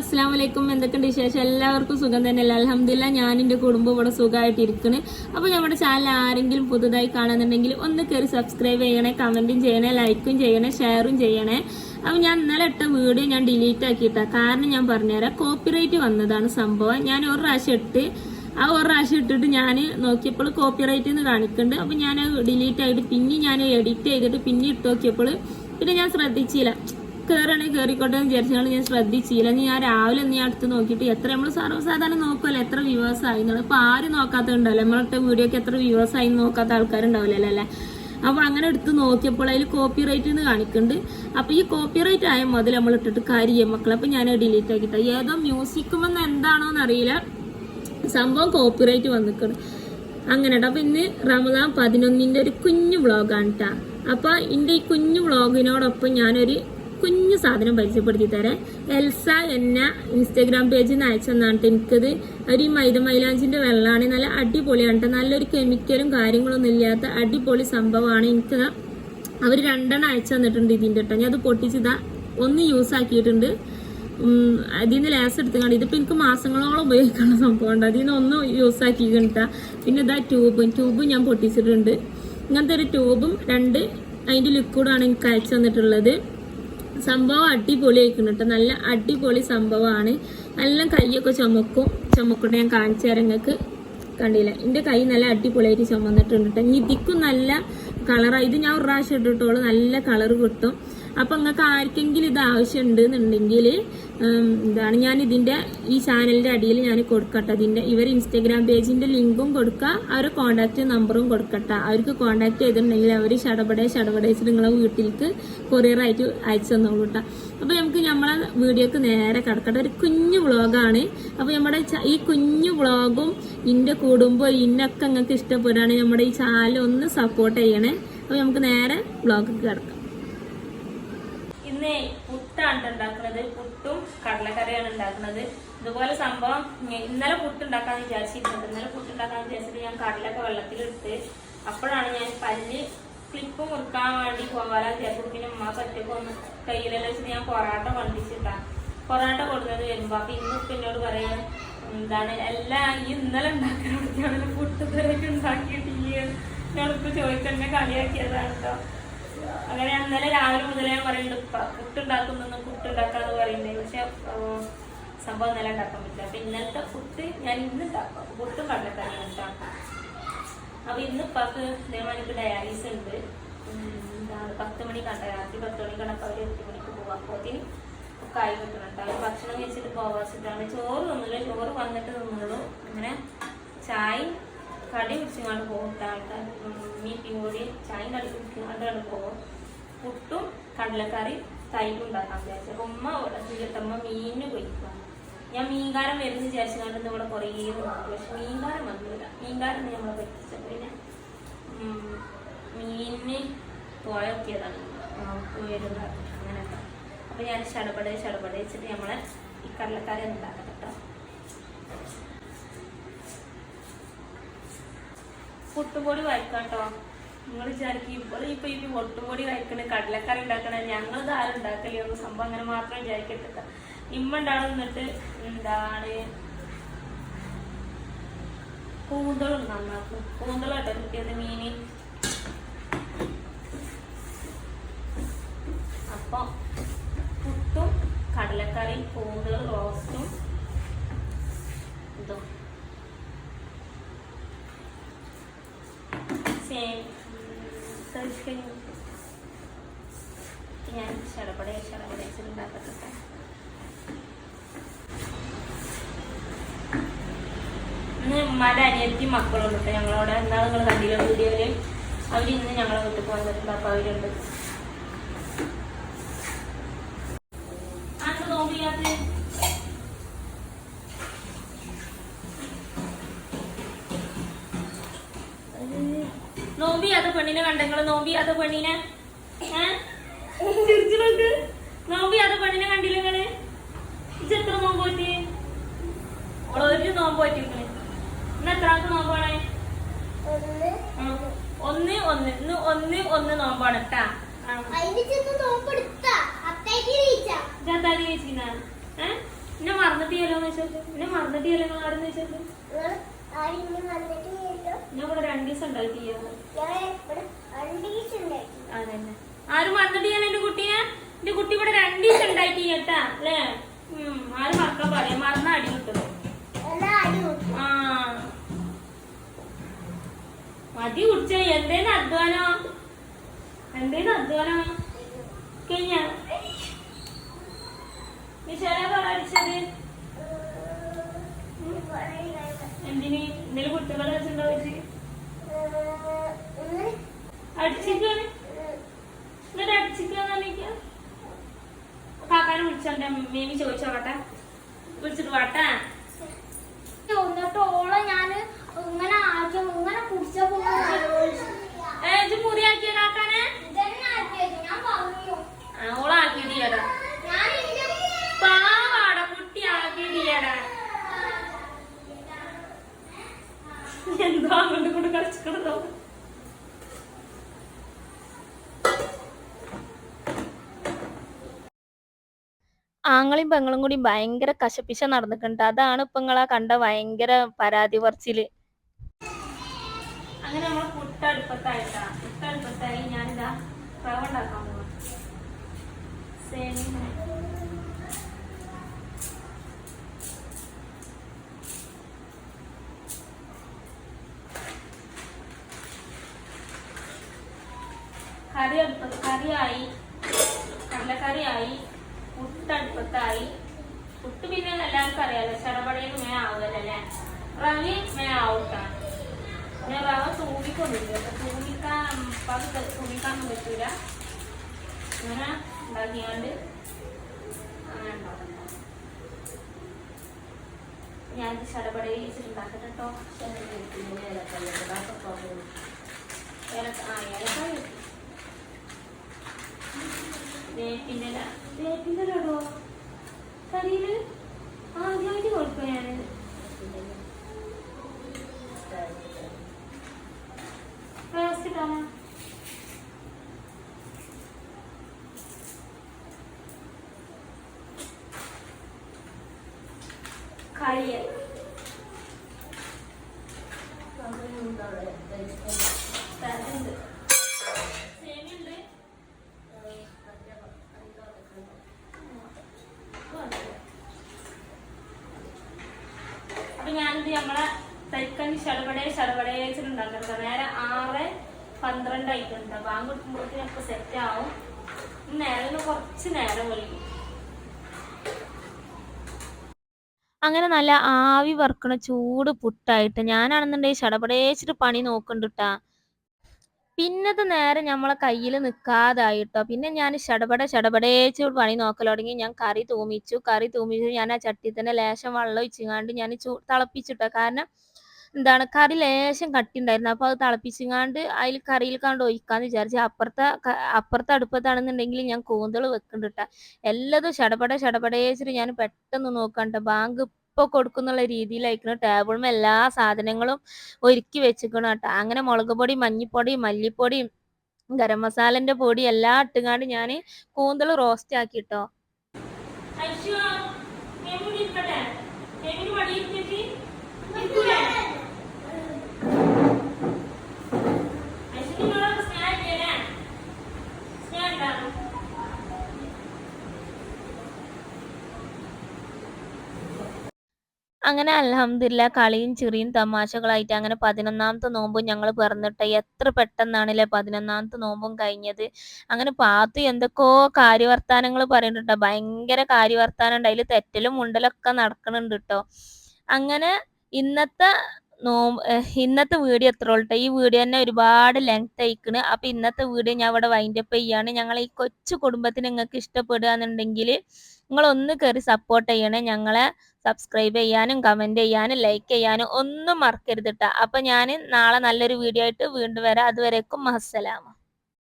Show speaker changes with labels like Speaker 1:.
Speaker 1: അസ്സലാമലൈക്കും. എന്തൊക്കെയുണ്ട് വിശേഷം? എല്ലാവർക്കും സുഖം തന്നെയല്ല? അൽഹംദുലില്ലാ, ഞാൻ എൻ്റെ കുടുംബം ഇവിടെ സുഖമായിട്ട് ഇരിക്കണ്. അപ്പോൾ നമ്മുടെ ചാനൽ ആരെങ്കിലും പുതുതായി കാണുന്നുണ്ടെങ്കിൽ ഒന്ന് കയറി സബ്സ്ക്രൈബ് ചെയ്യണേ, കമൻറ്റും ചെയ്യണേ, ലൈക്കും ചെയ്യണേ, ഷെയറും ചെയ്യണേ. അപ്പോൾ ഞാൻ ഇന്നലെ ഇട്ട വീഡിയോ ഞാൻ ഡിലീറ്റ് ആക്കിയിട്ടാണ്. കാരണം ഞാൻ പറഞ്ഞുതരാം, കോപ്പിറൈറ്റ് വന്നതാണ് സംഭവം. ഞാൻ ഒരു പ്രാവശ്യം ഇട്ടിട്ട് ഞാൻ നോക്കിയപ്പോൾ കോപ്പിറൈറ്റ് എന്ന് കാണിക്കുന്നുണ്ട്. അപ്പോൾ ഞാൻ ഡിലീറ്റ് ആയിട്ട് പിന്നെ ഞാൻ എഡിറ്റ് ചെയ്തിട്ട് പിന്നെ ഇട്ട് നോക്കിയപ്പോൾ പിന്നെ ഞാൻ ശ്രദ്ധിച്ചില്ല. കയറാണെങ്കിൽ കയറിക്കോട്ടെ എന്ന് വിചാരിച്ചാൽ ഞാൻ ശ്രദ്ധിച്ചില്ല. ഞാൻ രാവിലെ ഞാൻ അടുത്ത് നോക്കിയിട്ട് എത്ര നമ്മൾ സർവ്വസാധാരണ നോക്കുമല്ലോ എത്ര വ്യൂവേഴ്സ് ആയി എന്നുള്ളത്. ഇപ്പൊ ആരും നോക്കാത്തതുണ്ടല്ലോ, നമ്മളിട്ട് വീഡിയോക്ക് എത്ര വ്യൂവേഴ്സ് ആയി നോക്കാത്ത ആൾക്കാരുണ്ടാവില്ലല്ലോ അല്ലേ. അപ്പൊ അങ്ങനെ എടുത്ത് നോക്കിയപ്പോൾ അതിൽ കോപ്പിറൈറ്റ് എന്ന് കാണിക്കുന്നുണ്ട്. അപ്പൊ ഈ കോപ്പിറൈറ്റ് ആയ മുതൽ നമ്മൾ ഇട്ടിട്ട് കാര്യം മക്കളെ. അപ്പൊ ഞാൻ ഡിലീറ്റ് ആക്കിയിട്ട ഏതോ മ്യൂസിക്കുമെന്ന് എന്താണോന്ന് അറിയില്ല, സംഭവം കോപ്പിറൈറ്റ് വന്നിക്കണം. അങ്ങനെ അപ്പൊ ഇന്ന് റമദാൻ 11 ഒരു കുഞ്ഞു വ്ളോഗാണ് കേട്ടാ. അപ്പൊ എന്റെ ഈ കുഞ്ഞു വ്ളോഗിനോടൊപ്പം ഞാനൊരു കുഞ്ഞു സാധനം പരിചയപ്പെടുത്തി തരാം. എൽസ എന്ന ഇൻസ്റ്റാഗ്രാം പേജിൽ നിന്ന് അയച്ചെന്നാണ് എനിക്കത്. ഒരു മൈലാഞ്ചിന്റെ വെള്ളമാണ്, നല്ല അടിപൊളിയാണ്. നല്ലൊരു കെമിക്കലും കാര്യങ്ങളൊന്നും ഇല്ലാത്ത അടിപൊളി സംഭവമാണ്. എനിക്ക് അവർ 2 അയച്ചു തന്നിട്ടുണ്ട് ഇതിന്റെ കേട്ടോ. ഞാൻ അത് പൊട്ടിച്ചതാ, ഒന്ന് യൂസ് ആക്കിയിട്ടുണ്ട്. അതിൽ നിന്ന് ലേസ് എടുത്തുകൊണ്ട് ഇതിപ്പോ എനിക്ക് മാസങ്ങളോളം ഉപയോഗിക്കാനുള്ള സംഭവമുണ്ട്. അതിൽ നിന്ന് ഒന്ന് യൂസ് ആക്കിയിട്ടാ. പിന്നെ ഇതാ ട്യൂബ് ഞാൻ പൊട്ടിച്ചിട്ടുണ്ട്. ഇങ്ങനത്തെ ഒരു ട്യൂബും 2 അതിന്റെ ലിക്വിഡാണ് എനിക്ക് അയച്ചു തന്നിട്ടുള്ളത്. സംഭവം അടിപൊളി ആയിക്കണം കേട്ടോ, നല്ല അടിപൊളി സംഭവമാണ്. നല്ല കൈയൊക്കെ ചുമക്കട്ടെ, ഞാൻ കാണിച്ചു തരാം നിങ്ങൾക്ക്. കണ്ടില്ല, എൻ്റെ കൈ നല്ല അടിപൊളിയായിട്ട് ചുമന്നിട്ടുണ്ട് കേട്ടോ. ഇതിക്കും നല്ല കളറാണ്. ഇത് ഞാൻ ഒരു പ്രാവശ്യം ഇട്ടിട്ടോളൂ, നല്ല കളർ കിട്ടും. അപ്പൊ നിങ്ങൾക്ക് ആർക്കെങ്കിലും ഇത് ആവശ്യമുണ്ട് എന്നുണ്ടെങ്കിൽ ഞാൻ ഇതിന്റെ ഈ ചാനലിന്റെ അടിയിൽ ഞാൻ കൊടുക്കട്ടെ. ഇവർ ഇൻസ്റ്റാഗ്രാം പേജിന്റെ ലിങ്കും കൊടുക്കുക, അവരുടെ കോണ്ടാക്ട് നമ്പറും കൊടുക്കട്ടെ. അവർക്ക് കോണ്ടാക്ട് ചെയ്തിട്ടുണ്ടെങ്കിൽ അവർ ഷടപടേച്ച് നിങ്ങളെ വീട്ടിലേക്ക് കൊറിയറായിട്ട് അയച്ചു തന്നോളൂ കേട്ടോ. അപ്പൊ നമുക്ക് നമ്മളെ വീഡിയോക്ക് നേരെ കിടക്കട്ടെ. ഒരു കുഞ്ഞു വ്ളോഗാണ്. അപ്പൊ നമ്മുടെ ഈ കുഞ്ഞു വ്ളോഗും ഇന്റെ കുടുംബവും ഇന്നൊക്കെ നിങ്ങൾക്ക് ഇഷ്ടപ്പെടുകയാണെങ്കിൽ നമ്മുടെ ഈ ചാനൽ ഒന്ന് സപ്പോർട്ട് ചെയ്യണേ. അപ്പൊ നമുക്ക് നേരെ വ്ളോഗിലേക്ക് കിടക്കാം. ഇന്ന് പുട്ടാണ് ഉണ്ടാക്കുന്നത്. പുട്ടും കടലക്കറിയാണ് ഉണ്ടാക്കുന്നത്. ഇതുപോലെ സംഭവം ഇന്നലെ പുട്ടുണ്ടാക്കാന്ന് വിചാരിച്ചിട്ട് ഞാൻ കടലൊക്കെ വെള്ളത്തിലിട്ട് അപ്പോഴാണ് ഞാൻ പല്ല് ക്ലിപ്പ് മുറുക്കാൻ വേണ്ടി പോകാൻ വിചാരിച്ചു. പിന്നെ ഉമ്മ പറ്റൊക്കെ ഒന്ന് കയ്യിലെല്ലാം വെച്ചിട്ട് ഞാൻ പൊറാട്ട കൊണ്ടിച്ചിട്ടാ. പൊറാട്ട കൊടുത്തത് വരുമ്പോ അപ്പൊ ഇന്നിപ്പോ എന്നോട് പറയാൻ എല്ലാം ഈ ഇന്നലെ ഉണ്ടാക്കാൻ പുട്ടുകറിയൊക്കെ ഉണ്ടാക്കിയിട്ടില്ല. ഞാനിപ്പോ ചോദിച്ചെന്നെ കളിയാക്കിയതാണ് കേട്ടോ. അങ്ങനെ ഇന്നലെ രാവിലെ മുതലേ ഞാൻ പറയുന്നുണ്ട് പുട്ടുണ്ടാക്കാന്ന് പറയുന്നത്. പക്ഷെ സംഭവം ഇന്നലെ ഉണ്ടാക്കാൻ പറ്റില്ല. അപ്പൊ ഇന്നലത്തെ പുട്ട് ഞാൻ ഇന്ന് ഉണ്ടാക്കാം. പുട്ടും കടലക്കറിയാണ് ഉണ്ടാക്കാം. അപ്പൊ ഇന്ന് ഇപ്പാക്ക് ഇതേമാതിരി ഡയാലിസ് ഉണ്ട്. 10 മണിക്കാണ്, രാത്രി 10 മണിക്കാണ്. അപ്പൊ അവര് 8 മണിക്ക് പോവാം. അപ്പോത്തിന് ഒക്കെ ആയി കിട്ടണുണ്ട്. അവര് ഭക്ഷണം കഴിച്ചിട്ട് പോവാച്ചിട്ടാണ്. ചോറ് തിന്നില്ല, ചോറ് വന്നിട്ട് തിന്നുള്ളൂ. അങ്ങനെ ചായ കടി കുടിച്ചുകൊണ്ട് പോകും. ആൾക്കാർ മീറ്റിംഗ് കൂടി ചായയും കടി കുടിച്ചുകൊണ്ടാണ് പോകും. പുട്ടും കടലക്കറി തൈരും ഉണ്ടാക്കാൻ വിചാരിച്ചു. അപ്പൊ ഉമ്മ ഇവിടെ മീനിന് പോയിക്കാം. ഞാൻ മീൻകാരം വരുന്ന വിചാരിച്ചുകൊണ്ട് ഇവിടെ കുറേ നോക്കി. പക്ഷെ മീൻകാരം വന്നില്ല. മീൻകാരം നമ്മളെ പറ്റിച്ചപ്പോ പിന്നെ മീനിന് പോയൊക്കെയതാണ് വരുന്നത്. അങ്ങനെയൊക്കെ അപ്പൊ ഞാൻ ചടപട വെച്ചിട്ട് നമ്മളെ ഈ കടലക്കറി ഉണ്ടാക്കാം കേട്ടോ. പുട്ടുപൊടി വയ്ക്കാട്ടോ. നിങ്ങൾ വിചാരിക്കും ഇപ്പൊ ഈ പൊട്ടുപൊടി വയ്ക്കണ കടലക്കറി ഉണ്ടാക്കണ ഞങ്ങൾ ധാരം ഉണ്ടാക്കലേ ഒന്നും സംഭവം അങ്ങനെ മാത്രം വിചാരിക്കട്ടെ. ഇമ്മ ഉണ്ടാകുന്നിട്ട് കൂന്തളും നന്നാക്കും. കൂന്തളാട്ടോ കിട്ടിയത് മീന്. അപ്പൊ പുട്ടും കടലക്കറി, കൂന്തളും റോസ്റ്റും ഇതും ഞാൻ ശടപടേച്ചിട്ടുണ്ടാക്കട്ടെ. ഇന്ന് ഉമ്മാന്റെ അനിയത്തി മക്കളും ഉണ്ട് ഞങ്ങളോട്. എന്താ നിങ്ങൾ കണ്ടില്ല വീഡിയോയില്? അവര് ഇന്ന് ഞങ്ങളെ വീട്ടിൽ വന്നിട്ടുണ്ട്. അപ്പൊ അവരുണ്ട്. നോമ്പിയാത്ത പെണ്ണിനെ കണ്ടെങ്കിൽ നോമ്പിയാത്ത പെണ്ണിനെ ചിരിച്ചിട്ട് നോമ്പിയാത്ത പെണ്ണിനെ കണ്ടില്ല നിങ്ങള്? എത്ര നോമ്പ് പറ്റി? ഒരു നോമ്പ് പറ്റിയിരിക്കണേ. ഇന്ന് എത്രാൾക്ക് നോമ്പാണ്? 1 നോമ്പാണ് കേട്ടാ. എന്നെ മറന്നിട്ടിയല്ലോ എന്നെ മറന്നിട്ടിയല്ലോ നിങ്ങൾ ആരെന്ന് വെച്ചോക്ക്. ഞാൻ ഇവിടെ 2 ദിവസം ഉണ്ടാക്കിയത്. അതന്നെ ആരും മറന്നിട്ടിയാണ് എന്റെ കുട്ടിയെ. എന്റെ കുട്ടി ഇവിടെ 2 ദിവസം ഉണ്ടാക്കി കേട്ടാ അല്ലേ. ആരും മറക്കാൻ പറയാ, മറന്ന അടി കിട്ടും. ആ മതി കുടിച്ച. എന്തേന്ന് അധ്വാനോ കഴിഞ്ഞ അടിച്ചത് എന്തിന്? എന്തെങ്കിലും കുട്ടികളെ വെച്ചിട്ടുണ്ടോ? അടിച്ചിക്കാണ്. എന്നിട്ട് അടിച്ചിക്കാന്നിക്ക. കാക്കാനെ വിളിച്ചോണ്ടെ മേമി ചോദിച്ചോട്ടെ, വിളിച്ചിട്ട് വാട്ടാ.
Speaker 2: എന്നിട്ട് ഓളെ ഞാന് ഇങ്ങനെ ആദ്യം ഇങ്ങനെ കുടിച്ചപ്പോ
Speaker 1: മുറിയാക്കിയ കാക്കാനെ
Speaker 2: ഞാൻ പറഞ്ഞു
Speaker 1: ഓളാക്കിയടിയടാ. പാവാട കുട്ടി ആക്കിയടിയടാ. എന്തോ അങ്ങോട്ട് കൊണ്ട് കളിച്ചിക്കണതോ. ആങ്ങളും പെങ്ങളും കൂടി ഭയങ്കര കശപ്പിശ നടന്നിട്ടുണ്ട്. അതാണ് ഇപ്പൊ നിങ്ങളാ കണ്ട ഭയങ്കര പരാതി പറച്ചില്. അങ്ങനെ നമ്മള് പുട്ടടുപ്പത്തായിട്ടാ. പുട്ടടുപ്പത്തായി ഞാനിതാ റവ ഉണ്ടാക്കാൻ പോവാ. കറിയായി, കടലക്കറിയായി, പുട്ടടുപ്പത്തായി. പുട്ട് പിന്നെ എല്ലാവർക്കും അറിയാലോ, ചടപടയൊന്നും മേ ആവുമല്ലേ. റവി മേ ആവട്ടാ. ഞാൻ റവ തൂമിക്കൊണ്ടില്ല. തൂമിക്കാനൊന്നും പറ്റൂല. അങ്ങനെ ഉണ്ടാക്കിയാണ്ട് അങ്ങനെ ഉണ്ടാക്കണം. ഞാനിത് ചടപടയിൽ വെച്ചിട്ടുണ്ടാക്കട്ടെ കേട്ടോ. ഏലക്കായ വേപ്പിന്റെ ലഡോ കറിയില് ആദ്യമായിട്ട് കൊടുക്കുക ഞാന്. ഇട്ടാണ് കളിയ അപ്പൊ ഞാനിത് നമ്മളെ തൈക്കഞ്ഞി ശടപടേ വെച്ചിട്ടുണ്ടാക്കുന്നത്. നേരെ 6:12 ആയിട്ടുണ്ട്. ബാങ്ക് കൊടുക്കുമ്പോഴത്തേക്ക് സെറ്റ് ആവും. നേരം കുറച്ച് നേരം വലിക്കും. അങ്ങനെ നല്ല ആവി വറക്കണ ചൂട് പുട്ടായിട്ട് ഞാനാണെന്നുണ്ടെങ്കിൽ ശടപടേച്ചിട്ട് പണി നോക്കണ്ടിട്ടാ. പിന്നത്തെ നേരം നമ്മളെ കയ്യിൽ നിൽക്കാതായിട്ടോ. പിന്നെ ഞാൻ ശടപടേച്ച് പണി നോക്കൽ തുടങ്ങി. ഞാൻ കറി തൂമിച്ചു ഞാൻ ആ ചട്ടി തന്നെ ലേശം വെള്ളം ഒഴിച്ചിങ്ങാണ്ട് ഞാൻ തിളപ്പിച്ചിട്ടോ. കാരണം എന്താണ് കറി ലേശം കട്ടി ഉണ്ടായിരുന്നു. അപ്പോൾ അത് തിളപ്പിച്ചിങ്ങാണ്ട് അതിൽ കറിയിൽ കണ്ട് ഒഴിക്കാന്ന് വിചാരിച്ചു. അപ്പുറത്തെ അടുപ്പത്താണെന്നുണ്ടെങ്കിൽ ഞാൻ കൂന്തൾ വെക്കണ്ടിട്ടാ. എല്ലാതും ശടപടേച്ചിട്ട് ഞാൻ പെട്ടെന്ന് നോക്കണ്ട. ബാങ്ക് ഇപ്പൊ കൊടുക്കുന്നുള്ള രീതിയിലായിരിക്കണം. ടേബിളും എല്ലാ സാധനങ്ങളും ഒരുക്കി വെച്ചിക്കണം കേട്ടോ. അങ്ങനെ മുളക് പൊടി, മഞ്ഞപ്പൊടി, മല്ലിപ്പൊടി, ഗരം മസാലന്റെ പൊടി എല്ലാം ഇട്ടുകാണ്ട് ഞാൻ കൂന്തൽ റോസ്റ്റ് ആക്കിട്ടോ. അങ്ങനെ അൽഹംദുലില്ലാ കളിയും ചിറിയും തമാശകളായിട്ട് അങ്ങനെ 11ാമത്തെ നോമ്പും ഞങ്ങൾ പിറന്നിട്ട്. എത്ര പെട്ടെന്നാണല്ലേ 11ാമത്തെ നോമ്പും കഴിഞ്ഞത്. അങ്ങനെ പാത്തു എന്തൊക്കെയോ കാര്യവർത്താനങ്ങൾ പറയുന്നുണ്ട്. ഭയങ്കര കാര്യവർത്താനം ഉണ്ട്. അതിൽ തെറ്റലും മുണ്ടലൊക്കെ നടക്കുന്നുണ്ട് കേട്ടോ. അങ്ങനെ ഇന്നത്തെ വീഡിയോ എത്ര ഉള്ളൂ. ഈ വീഡിയോ തന്നെ ഒരുപാട് ലെങ്ത് ആയിക്കണ്. അപ്പൊ ഇന്നത്തെ വീഡിയോ ഞാൻ ഇവിടെ വൈൻഡപ്പ് ചെയ്യാണ്. ഞങ്ങൾ ഈ കൊച്ചു കുടുംബത്തിന് നിങ്ങൾക്ക് ഇഷ്ടപ്പെടുക എന്നുണ്ടെങ്കിൽ നിങ്ങൾ ഒന്ന് കയറി സപ്പോർട്ട് ചെയ്യണേ. ഞങ്ങളെ സബ്സ്ക്രൈബ് ചെയ്യാനും കമന്റ് ചെയ്യാനും ലൈക്ക് ചെയ്യാനും ഒന്നും മറക്കരുത് ട്ടോ. അപ്പൊ ഞാൻ നാളെ നല്ലൊരു വീഡിയോ ആയിട്ട് വീണ്ടും വരാം. അതുവരേക്കും അസ്സലാമു.